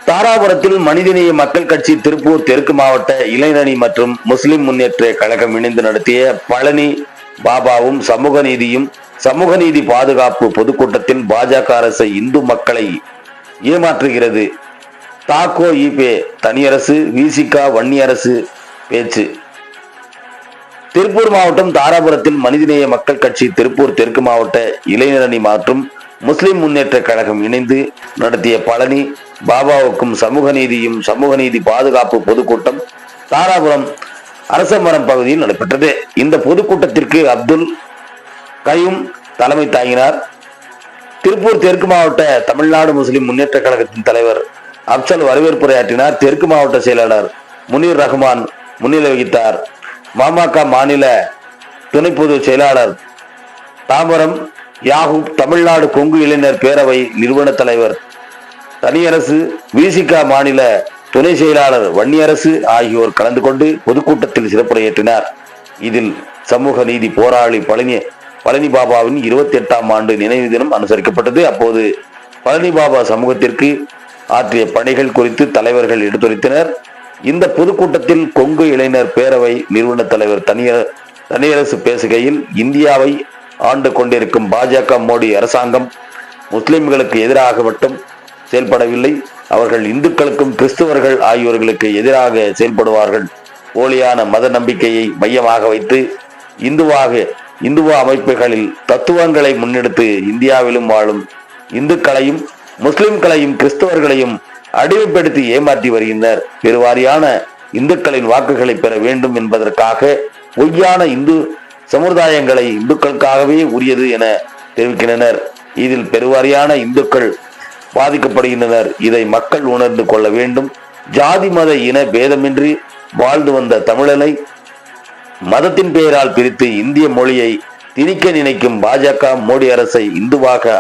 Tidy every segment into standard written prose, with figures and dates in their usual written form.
தாராபுரத்தில் மனிதநேய மக்கள் கட்சி திருப்பூர் தெற்கு மாவட்ட இளைஞரணி மற்றும் முஸ்லிம் முன்னேற்ற கழகம் இணைந்து நடத்திய பழனி பாபாவும் சமூக நீதி பாதுகாப்பு பொதுக்கூட்டத்தில் பாஜக அரசு இந்து மக்களை ஏமாற்றுகிறது. தாக்கோ ஈபே தனியரசு, விசிகா வன்னியரசு பேச்சு. திருப்பூர் மாவட்டம் தாராபுரத்தில் மனிதநேய மக்கள் கட்சி திருப்பூர் தெற்கு மாவட்ட இளைஞரணி மற்றும் முஸ்லிம் முன்னேற்ற கழகம் இணைந்து நடத்திய பழனி பாபாவுக்கும் சமூக நீதி பாதுகாப்பு பொதுக்கூட்டம் தாராபுரம் அரசமரம் பகுதியில் நடைபெற்றது. இந்த பொதுக்கூட்டத்திற்கு அப்துல் கயூம் தலைமை தாங்கினார். திருப்பூர் தெற்கு மாவட்ட தமிழ்நாடு முஸ்லிம் முன்னேற்ற கழகத்தின் தலைவர் அப்சல் வரவேற்புரையாற்றினார். தெற்கு மாவட்ட செயலாளர் முனீர் ரஹ்மான் முன்னிலை வகித்தார். மாமக மாநில துணை பொதுச் செயலாளர் தாம்பரம் யாகூப், தமிழ்நாடு கொங்கு இளைஞர் பேரவை நிறுவன தலைவர் தனியரசு, விசிகா மாநில துணை செயலாளர் வன்னியரசு ஆகியோர் கலந்து கொண்டு பொதுக்கூட்டத்தில் சிறப்புரையாற்றினார். இதில் சமூக நீதி போராளி பழனி பாபாவின் 28ஆம் ஆண்டு நினைவு தினம் அனுசரிக்கப்பட்டது. அப்போது பழனி பாபா சமூகத்திற்கு ஆற்றிய பணிகள் குறித்து தலைவர்கள் எடுத்துரைத்தனர். இந்த பொதுக்கூட்டத்தில் கொங்கு இளைஞர் பேரவை நிறுவன தலைவர் தனியரசு பேசுகையில், இந்தியாவை ஆண்டு கொண்டிருக்கும் பாஜக மோடி அரசாங்கம் முஸ்லிம்களுக்கு எதிராக மட்டும் செயல்படவில்லை, அவர்கள் இந்துக்களுக்கும் கிறிஸ்துவர்கள் ஆகியோர்களுக்கு எதிராக செயல்படுவார்கள். போலியான மத நம்பிக்கையை மையமாக வைத்து இந்துவ அமைப்புகளில் தத்துவங்களை முன்னெடுத்து இந்தியாவிலும் வாழும் இந்துக்களையும் முஸ்லிம்களையும் கிறிஸ்தவர்களையும் அடிமைப்படுத்தி ஏமாற்றி வருகின்றனர். பெருவாரியான இந்துக்களின் வாக்குகளை பெற வேண்டும் என்பதற்காக பொய்யான இந்து சமுதாயங்களை இந்துக்களுக்காகவே உரியது என தெரிவிக்கின்றனர். இதில் பெருவாரியான இந்துக்கள் பாதிக்கப்படுகின்றனர். இதை மக்கள் உணர்ந்து கொள்ள வேண்டும். ஜாதி மத இன பேதமின்றி வாழ்ந்து வந்த தமிழனை மதத்தின் பெயரால் பிரித்து இந்திய மொழியை திணிக்க நினைக்கும் பாஜக மோடி அரசை இந்துவாக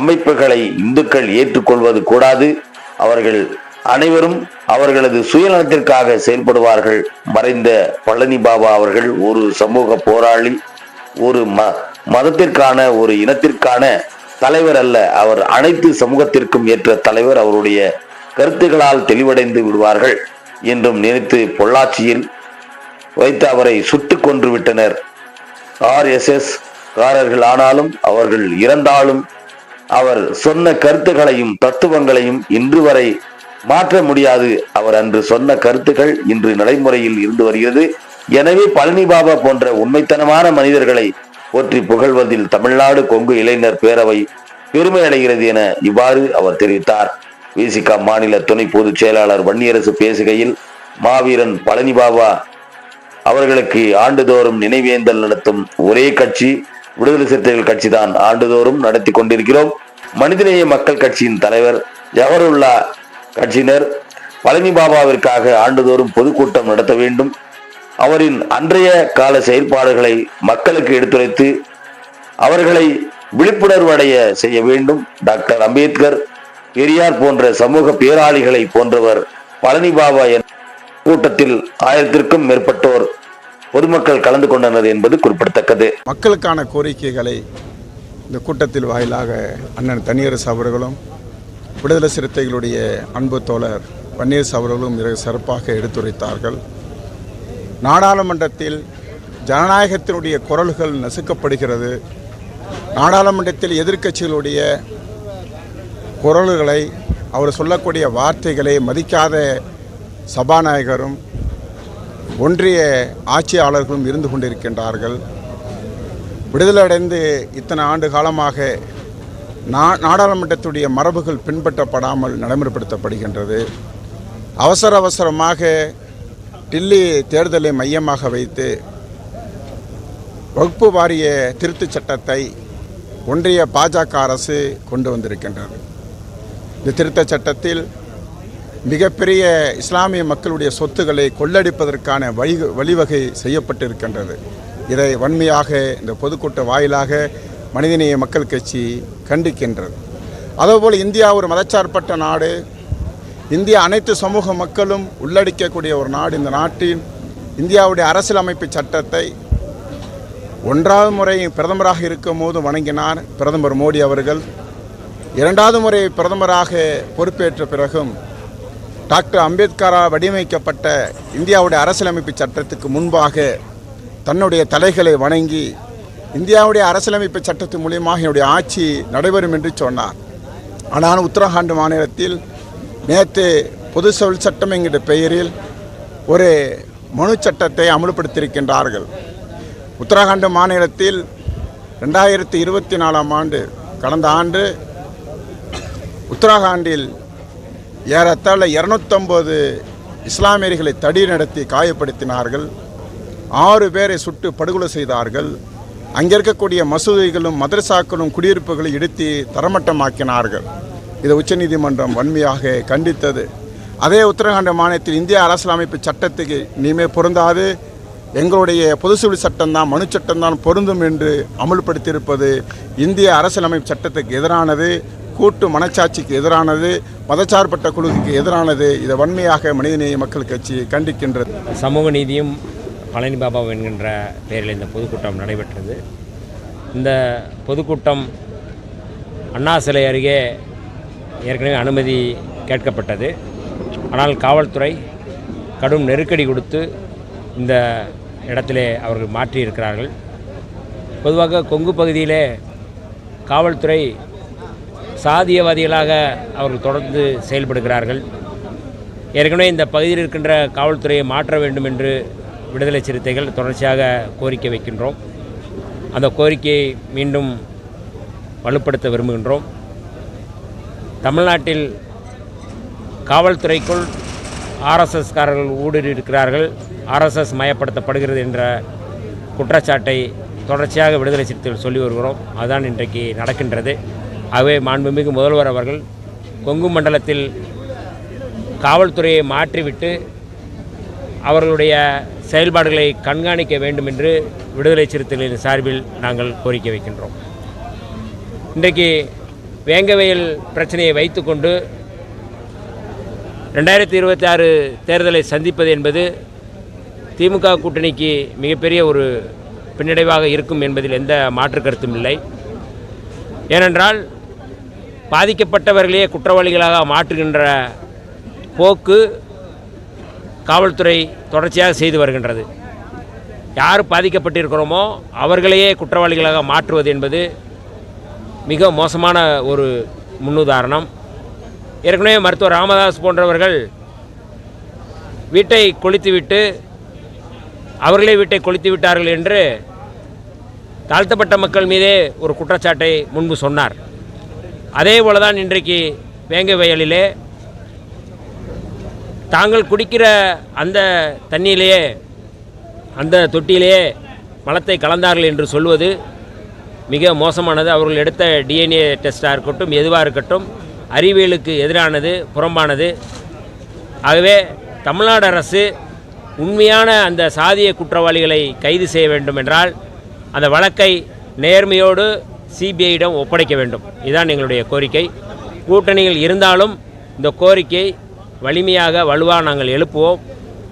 அமைப்புகளை இந்துக்கள் ஏற்றுக்கொள்வது கூடாது. அவர்கள் அனைவரும் அவர்களது சுயநலத்திற்காக செயல்படுவார்கள். மறைந்த பழனி பாபா அவர்கள் ஒரு சமூக போராளி, ஒரு மதத்திற்கான ஒரு இனத்திற்கான தலைவர் அல்ல. அவர் அனைத்து சமூகத்திற்கும் ஏற்ற தலைவர். அவருடைய கருத்துக்களால் தெளிவடைந்து விடுவார்கள் என்றும் நினைத்து பொள்ளாச்சியில் வைத்து அவரை சுட்டு கொன்று விட்டனர். RSS காரர்கள் ஆனாலும் அவர்கள் இறந்தாலும் அவர் சொன்ன கருத்துக்களையும் தத்துவங்களையும் இன்று வரை மாற்ற முடியாது. அவர் அன்று சொன்ன கருத்துக்கள் இன்று நடைமுறையில் இருந்து வருகிறது. எனவே பழனி பாபா போன்ற உண்மைத்தனமான மனிதர்களை போற்றி புகழ்வதில் தமிழ்நாடு கொங்கு இளைஞர் பேரவை பெருமை அடைகிறது என இவ்வாறு அவர் தெரிவித்தார். விசிகா மாநில துணை பொதுச் செயலாளர் வன்னியரசு பேசுகையில், மாவீரன் பழனி பாபா அவர்களுக்கு ஆண்டுதோறும் நினைவேந்தல் நடத்தும் ஒரே கட்சி விடுதலை சிறுத்தைகள் கட்சி தான். ஆண்டுதோறும் நடத்தி கொண்டிருக்கிறோம். மனிதநேய மக்கள் கட்சியின் தலைவர் ஜவஹருல்லா கட்சியினர் பழனி பாபாவிற்காக ஆண்டுதோறும் பொதுக்கூட்டம் நடத்த வேண்டும். அவரின் அன்றைய கால செயல்பாடுகளை மக்களுக்கு எடுத்துரைத்து அவர்களை விழிப்புணர்வு அடைய செய்ய வேண்டும். டாக்டர் அம்பேத்கர், பெரியார் போன்ற சமூக பேராளிகளை போன்றவர் பழனி பாபா என்ற கூட்டத்தில் 1000க்கும் மேற்பட்டோர் பொதுமக்கள் கலந்து கொண்டனர் என்பது குறிப்பிடத்தக்கது. மக்களுக்கான கோரிக்கைகளை இந்த கூட்டத்தில் வாயிலாக அண்ணன் தனியரசு அவர்களும் விடுதலை சிறுத்தைகளுடைய அன்பு தோழர் வன்னியரசு அவர்களும் மிக சிறப்பாக எடுத்துரைத்தார்கள். நாடாளுமன்றத்தில் ஜனநாயகத்தினுடைய குரல்கள் நசுக்கப்படுகிறது. நாடாளுமன்றத்தில் எதிர்க்கட்சிகளுடைய குரல்களை, அவர் சொல்லக்கூடிய வார்த்தைகளை மதிக்காத சபாநாயகரும் ஒன்றிய ஆட்சியாளர்களும் இருந்து கொண்டிருக்கின்றார்கள். விடுதலை அடைந்து இத்தனை ஆண்டு காலமாக நாடாளுமன்றத்துடைய மரபுகள் பின்பற்றப்படாமல் நடைமுறைப்படுத்தப்படுகின்றது. அவசரமாக டில்லி தேர்தலை மையமாக வைத்து வகுப்பு வாரிய திருத்தச் சட்டத்தை ஒன்றிய பாஜக அரசு கொண்டு வந்திருக்கின்றது. இந்த திருத்தச் சட்டத்தில் மிகப்பெரிய இஸ்லாமிய மக்களுடைய சொத்துக்களை கொள்ளடிப்பதற்கான வழிவகை செய்யப்பட்டிருக்கின்றது. இதை வன்மையாக இந்த பொதுக்கூட்ட வாயிலாக மனிதநேய மக்கள் கட்சி கண்டிக்கின்றது. அதேபோல் இந்தியா ஒரு மதச்சார்பற்ற நாடு. இந்தியா அனைத்து சமூக மக்களும் உள்ளடக்கக்கூடிய ஒரு நாடு. இந்த நாட்டின் இந்தியாவுடைய அரசியலமைப்பு சட்டத்தை 1வது முறை பிரதமராக இருக்கும் போது வணங்கினார் பிரதமர் மோடி அவர்கள். 2வது முறை பிரதமராக பொறுப்பேற்ற பிறகும் டாக்டர் அம்பேத்கரால் வடிவமைக்கப்பட்ட இந்தியாவுடைய அரசியலமைப்பு சட்டத்துக்கு முன்பாக தன்னுடைய தலைகளை வணங்கி இந்தியாவுடைய அரசியலமைப்பு சட்டத்தின் மூலியமாக என்னுடைய ஆட்சி நடைபெறும் என்று சொன்னார். ஆனால் உத்தரகாண்ட் மாநிலத்தில் நேற்று பொது சொல் சட்டம் என்கிற பெயரில் ஒரு மனு சட்டத்தை அமல்படுத்தியிருக்கின்றார்கள். உத்தரகாண்ட் மாநிலத்தில் 2024ஆம் ஆண்டு கடந்த ஆண்டு உத்தரகாண்டில் ஏறத்தாழ 250 இஸ்லாமியர்களை தடி நடத்தி காயப்படுத்தினார்கள். 6 பேரை சுட்டு படுகொலை செய்தார்கள். அங்கே இருக்கக்கூடிய மசூதிகளும் மதரசாக்களும் குடியிருப்புகளை இடித்து தரமட்டமாக்கினார்கள். இதை உச்சநீதிமன்றம் வன்மையாக கண்டித்தது. அதே உத்தரகாண்ட் மாநிலத்தில் இந்திய அரசியலமைப்பு சட்டத்துக்கு இனிமே பொருந்தாது, எங்களுடைய பொது சிவில் சட்டம்தான் மனு சட்டம்தான் பொருந்தும் என்று அமுல்படுத்தியிருப்பது இந்திய அரசியலமைப்பு சட்டத்துக்கு எதிரானது, கூட்டு மனச்சாட்சிக்கு எதிரானது, மதச்சார்பற்ற குழுவுக்கு எதிரானது. இதை வன்மையாக மனிதநேய மக்கள் கட்சி கண்டிக்கின்றது. சமூக நீதியும் பழனி பாபா என்கின்ற பெயரில் இந்த பொதுக்கூட்டம் நடைபெற்றது. இந்த பொதுக்கூட்டம் அண்ணா சிலை அருகே ஏற்கனவே அனுமதி கேட்கப்பட்டது. ஆனால் காவல்துறை கடும் நெருக்கடி கொடுத்து இந்த இடத்திலே அவர்கள் மாற்றியிருக்கிறார்கள். பொதுவாக கொங்கு பகுதியிலே காவல்துறை சாதியவாதிகளாக அவர்கள் தொடர்ந்து செயல்படுகிறார்கள். ஏற்கனவே இந்த பகுதியில் இருக்கின்ற காவல்துறையை மாற்ற வேண்டும் என்று விடுதலை சிறுத்தைகள் தொடர்ச்சியாக கோரிக்கை வைக்கின்றோம். அந்த கோரிக்கையை மீண்டும் வலுப்படுத்த விரும்புகின்றோம். தமிழ்நாட்டில் காவல்துறைக்குள் ஆர்எஸ்எஸ்காரர்கள் ஊடுருவியிருக்கிறார்கள், ஆர்எஸ்எஸ் மயப்படுத்தப்படுகிறது என்ற குற்றச்சாட்டை தொடர்ச்சியாக விடுதலை சிறுத்தைகள் சொல்லி வருகிறோம். அதுதான் இன்றைக்கு நடக்கின்றது. ஆகவே மாண்புமிகு முதல்வர் அவர்கள் கொங்கு மண்டலத்தில் காவல்துறையை மாற்றிவிட்டு அவர்களுடைய செயல்பாடுகளை கண்காணிக்க வேண்டும் என்று விடுதலை சிறுத்தைகளின் சார்பில் நாங்கள் கோரிக்கை வைக்கின்றோம். இன்றைக்கு வேங்கவயல் பிரச்சனையை வைத்துக்கொண்டு 2026 தேர்தலை சந்திப்பது என்பது திமுக கூட்டணிக்கு மிகப்பெரிய ஒரு பின்னடைவாக இருக்கும் என்பதில் எந்த மாற்று கருத்தும் இல்லை. ஏனென்றால் பாதிக்கப்பட்டவர்களையே குற்றவாளிகளாக மாற்றுகின்ற போக்கு காவல்துறை தொடர்ச்சியாக செய்து வருகின்றது. யார் பாதிக்கப்பட்டிருக்கிறோமோ அவர்களையே குற்றவாளிகளாக மாற்றுவது என்பது மிக மோசமான ஒரு முன்னுதாரணம். ஏற்கனவே மருத்துவர் ராமதாஸ் போன்றவர்கள் வீட்டை கொளுத்திவிட்டு அவர்களே வீட்டை கொளுத்தி விட்டார்கள் என்று தாழ்த்தப்பட்ட மக்கள் மீதே ஒரு குற்றச்சாட்டை முன்பு சொன்னார். அதே போல தான் இன்றைக்கு வேங்கவயலிலே தாங்கள் குடிக்கிற அந்த தண்ணியிலேயே அந்த தொட்டியிலேயே மலத்தை கலந்தார்கள் என்று சொல்வது மிக மோசமானது. அவர்கள் எடுத்த டிஎன்ஏ டெஸ்ட்டாக இருக்கட்டும், எதுவாக இருக்கட்டும், அறிவியலுக்கு எதிரானது, புறம்பானது. ஆகவே தமிழ்நாடு அரசு உண்மையான அந்த சாதிய குற்றவாளிகளை கைது செய்ய வேண்டும் என்றால் அந்த வழக்கை நேர்மையோடு சிபிஐயிடம் ஒப்படைக்க வேண்டும். இதுதான் எங்களுடைய கோரிக்கை. கூட்டணிகள் இருந்தாலும் இந்த கோரிக்கை வலிமையாக வலுவாக நாங்கள் எழுப்புவோம்.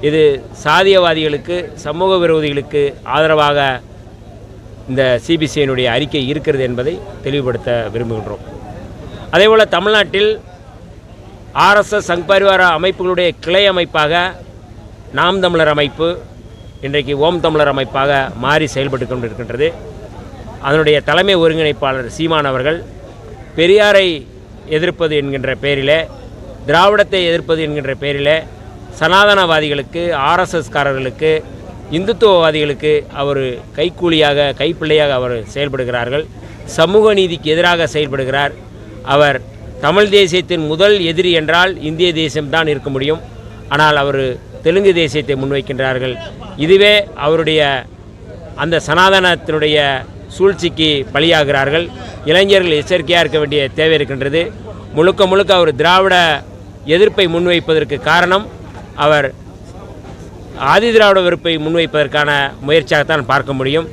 இது சாதியவாதிகளுக்கு, சமூக விரோதிகளுக்கு ஆதரவாக இந்த சிபிசிஐனுடைய அறிக்கை இருக்கிறது என்பதை தெளிவுபடுத்த விரும்புகின்றோம். அதேபோல் தமிழ்நாட்டில் ஆர்எஸ்எஸ் சங் பரிவார அமைப்புகளுடைய கிளை அமைப்பாக நாம் தமிழர் அமைப்பு இன்றைக்கு ஓம் தமிழர் அமைப்பாக மாறி செயல்பட்டு கொண்டிருக்கின்றது. அதனுடைய தலைமை ஒருங்கிணைப்பாளர் சீமான் அவர்கள் பெரியாரை எதிர்ப்பது என்கின்ற பெயரிலே, திராவிடத்தை எதிர்ப்பது என்கின்ற பெயரிலே சனாதனவாதிகளுக்கு, ஆர்எஸ்எஸ்காரர்களுக்கு, இந்துத்துவவாதிகளுக்கு அவர் கைக்கூலியாக, கைப்பிள்ளையாக அவர் செயல்படுகிறார்கள். சமூக நீதிக்கு எதிராக செயல்படுகிறார். அவர் தமிழ் தேசியத்தின் முதல் எதிரி என்றால் இந்திய தேசியம்தான் இருக்க முடியும். ஆனால் அவர் தெலுங்கு தேசியத்தை முன்வைக்கின்றார்கள். இதுவே அவருடைய அந்த சனாதனத்தினுடைய சூழ்ச்சிக்கு பலியாகிறார்கள். இளைஞர்கள் எச்சரிக்கையாக இருக்க வேண்டிய தேவை இருக்கின்றது. முழுக்க முழுக்க அவர் திராவிட எதிர்ப்பை முன்வைப்பதற்கு காரணம் அவர் ஆதி திராவிட வெறுப்பை முன்வைப்பதற்கான முயற்சியாகத்தான் பார்க்க முடியும்.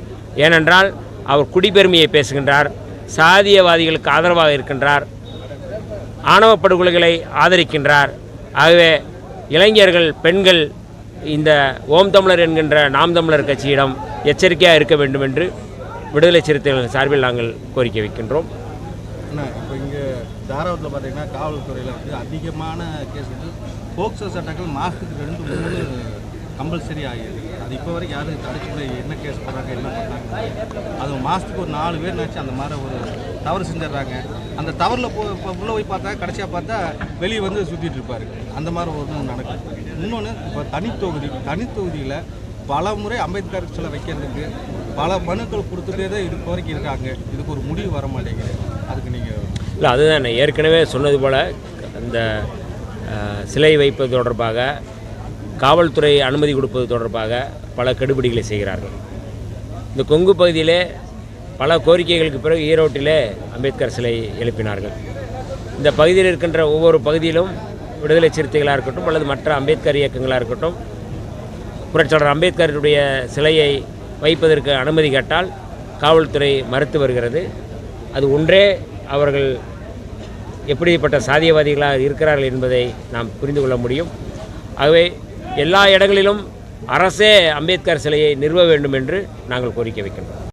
ஏனென்றால் அவர் குடிப்பெருமையை பேசுகின்றார், சாதியவாதிகளுக்கு ஆதரவாக இருக்கின்றார், ஆணவ படுகொலைகளை ஆதரிக்கின்றார். ஆகவே இளைஞர்கள், பெண்கள் இந்த ஓம் தமிழர் என்கின்ற நாம் தமிழர் கட்சியிடம் எச்சரிக்கையாக இருக்க வேண்டும் என்று விடுதலை சிறுத்தைகள் சார்பில் நாங்கள் கோரிக்கை வைக்கின்றோம். இப்போ இங்கே தாராபுரத்தில் பார்த்தீங்கன்னா காவல்துறையில் வந்து அதிகமான கேஸ் வந்து போக்சோ சட்டங்கள் மாதத்துக்கு 2-3 கம்பல்சரி ஆகிடுது. அது இப்போ வரைக்கும் யாரும் தடுச்சு என்ன கேஸ் போடுறாங்க என்ன பண்ணுறாங்க. அது மாதத்துக்கு ஒரு 4 பேர் நினச்சி அந்த மாதிரி ஒரு தவறு செஞ்சிடறாங்க. அந்த தவறில் உள்ளே போய் பார்த்தா கடைசியாக பார்த்தா வெளியே வந்து சுற்றிட்டு இருப்பார். அந்த மாதிரி ஒன்று நடக்குது. இன்னொன்று இப்போ தனித்தொகுதியில் பல முறை அம்பேத்கர் சிலை வைக்கிறதுக்கு பல மனுக்கள் கொடுத்துட்டே தான் இது வரைக்கும் இருக்காங்க. இதுக்கு ஒரு முடிவு வர மாட்டேங்குது. அதுக்கு நீங்கள் இல்லை, அதுதான் நான் ஏற்கனவே சொன்னது போல் அந்த சிலை வைப்பது தொடர்பாக காவல்துறை அனுமதி கொடுப்பது தொடர்பாக பல கெடுபிடிகளை செய்கிறார்கள். இந்த கொங்கு பகுதியிலே பல கோரிக்கைகளுக்கு பிறகு ஈரோட்டிலே அம்பேத்கர் சிலை எழுப்பினார்கள். இந்த பகுதியில் இருக்கின்ற ஒவ்வொரு பகுதியிலும் விடுதலை சிறுத்தைகளாக இருக்கட்டும் அல்லது மற்ற அம்பேத்கர் இயக்கங்களாக இருக்கட்டும் புரட்சியாளர் அம்பேத்கருடைய சிலையை வைப்பதற்கு அனுமதி கேட்டால் காவல்துறை மறுத்து வருகிறது. அது ஒன்றே அவர்கள் எப்படிப்பட்ட சாதியவாதிகளாக இருக்கிறார்கள் என்பதை நாம் புரிந்து கொள்ள முடியும். ஆகவே எல்லா இடங்களிலும் அரசே அம்பேத்கர் சிலையை நிறுவ வேண்டும் என்று நாங்கள் கோரிக்கை வைக்கின்றோம்.